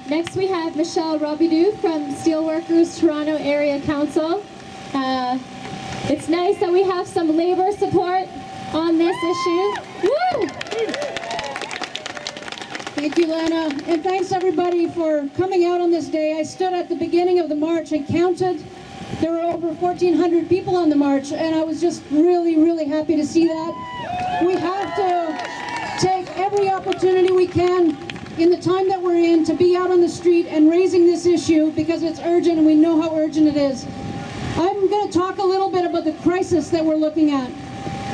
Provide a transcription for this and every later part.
Next we have Michelle Robidoux from Steelworkers Toronto Area Council. It's nice that we have some labor support on this issue. Woo! Thank you, Lana, and thanks everybody for coming out on this day. I stood at the beginning of the march and counted. There were over 1,400 people on the march, and I was just really, really happy to see that. We have to take every opportunity we can in the time that we're in to be out on the street and raising this issue because it's urgent and we know how urgent it is. I'm going to talk a little bit about the crisis that we're looking at.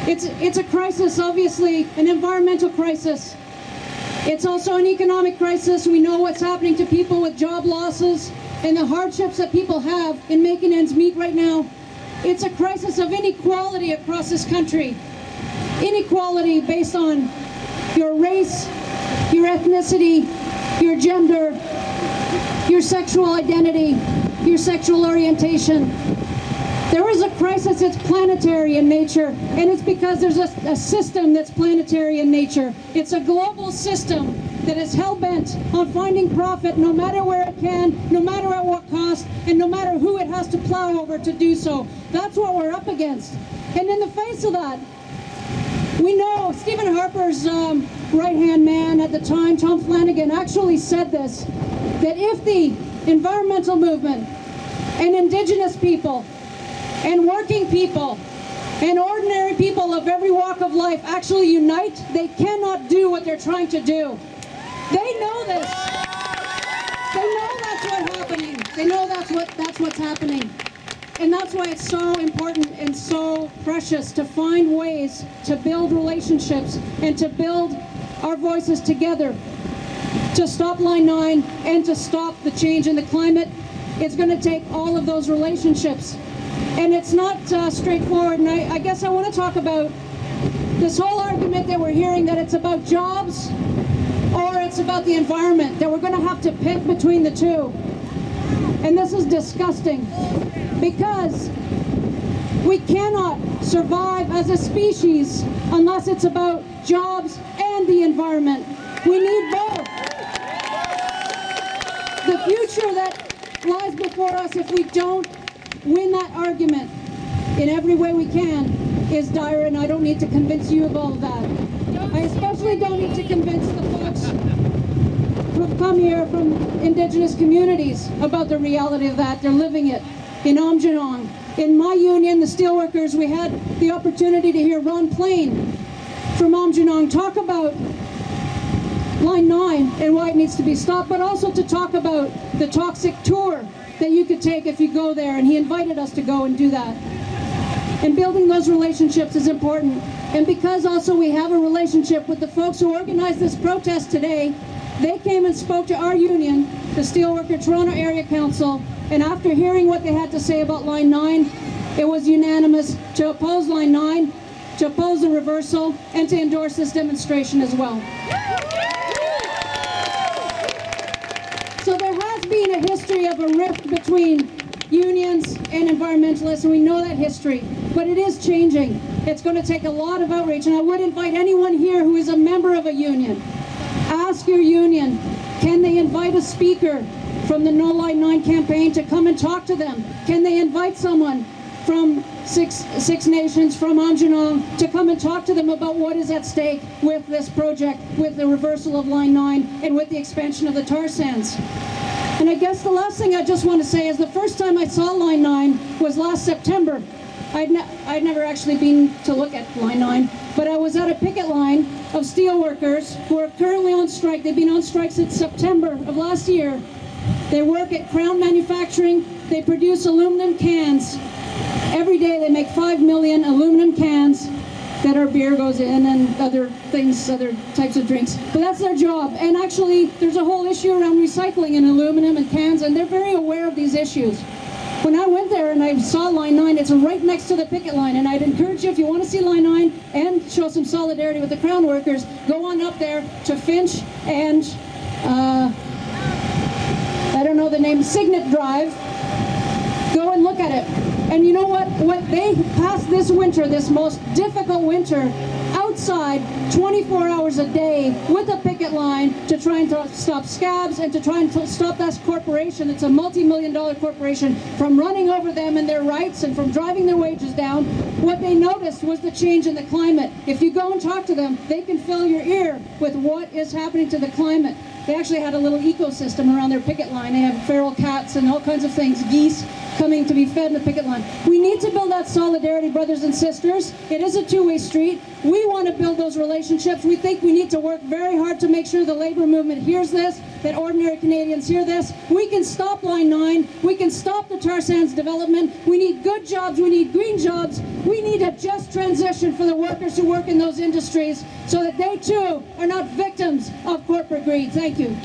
It's a crisis, obviously, an environmental crisis. It's also an economic crisis. We know what's happening to people with job losses and the hardships that people have in making ends meet right now. It's a crisis of inequality across this country. Inequality based on your race, your ethnicity, your gender, your sexual identity, your sexual orientation. There is a crisis that's planetary in nature, and it's because there's a system that's planetary in nature. It's a global system that is hell-bent on finding profit no matter where it can, no matter at what cost, and no matter who it has to plow over to do so. That's what we're up against. And in the face of that, we know Stephen Harper's right-hand man at the time, Tom Flanagan, actually said this, that if the environmental movement and Indigenous people and working people and ordinary people of every walk of life actually unite, they cannot do what they're trying to do. They know this. They know that's what's happening. They know that's what's happening. And that's why it's so important and so precious to find ways to build relationships and to build our voices together to stop Line 9 and to stop the change in the climate. It's going to take all of those relationships. And it's not straightforward. And I guess I want to talk about this whole argument that we're hearing that it's about jobs or it's about the environment, that we're going to have to pick between the two. And this is disgusting because we cannot survive as a species unless it's about jobs and the environment. We need both. The future that lies before us if we don't win that argument in every way we can is dire, and I don't need to convince you of all of that. I especially don't need to convince the folks who've come here from Indigenous communities about the reality of that. They're living it in Aamjiwnaang. In my union, the Steelworkers, we had the opportunity to hear Ron Plain from Aamjiwnaang talk about Line 9 and why it needs to be stopped, but also to talk about the toxic tour that you could take if you go there, and he invited us to go and do that. And building those relationships is important. And because also we have a relationship with the folks who organized this protest today, they came and spoke to our union, the Steelworker Toronto Area Council, and after hearing what they had to say about Line 9, it was unanimous to oppose Line 9, to oppose the reversal, and to endorse this demonstration as well. So there has been a history of a rift between unions and environmentalists, and we know that history, but it is changing. It's going to take a lot of outreach, and I would invite anyone here who is a member of a union, ask your union, can they invite a speaker from the No Line 9 campaign to come and talk to them? Can they invite someone from Six Nations, from Aamjiwnaang, to come and talk to them about what is at stake with this project, with the reversal of Line 9, and with the expansion of the tar sands? And I guess the last thing I just want to say is the first time I saw Line 9 was last September. I'd never actually been to look at Line 9, but I was at a picket line of steelworkers who are currently on strike. They've been on strike since September of last year. They work at Crown Manufacturing. They produce aluminum cans. Every day they make 5 million aluminum cans that our beer goes in and other things, other types of drinks. But that's their job. And actually, there's a whole issue around recycling in aluminum and cans, and they're very aware of these issues. When I went there and I saw Line 9, it's right next to the picket line, and I'd encourage you, if you want to see Line 9 and show some solidarity with the Crown workers, go on up there to Finch and, I don't know the name, Signet Drive. Go and look at it. And you know what? What they passed this winter, this most difficult winter, outside outside 24 hours a day with a picket line to try and stop scabs and to try and stop that corporation, it's a multi-million-dollar corporation, from running over them and their rights and from driving their wages down. What they noticed was the change in the climate. If you go and talk to them, they can fill your ear with what is happening to the climate. They actually had a little ecosystem around their picket line. They have feral cats and all kinds of things, geese coming to be fed in the picket line. We need to build that solidarity, brothers and sisters. It is a two-way street. We want to build those relationships. We think we need to work very hard to make sure the labor movement hears this, that ordinary Canadians hear this. We can stop Line 9. We can stop the tar sands development. We need good jobs. We need green jobs. We need a just transition for the workers who work in those industries so that they too are not victims of corporate greed. Thank you.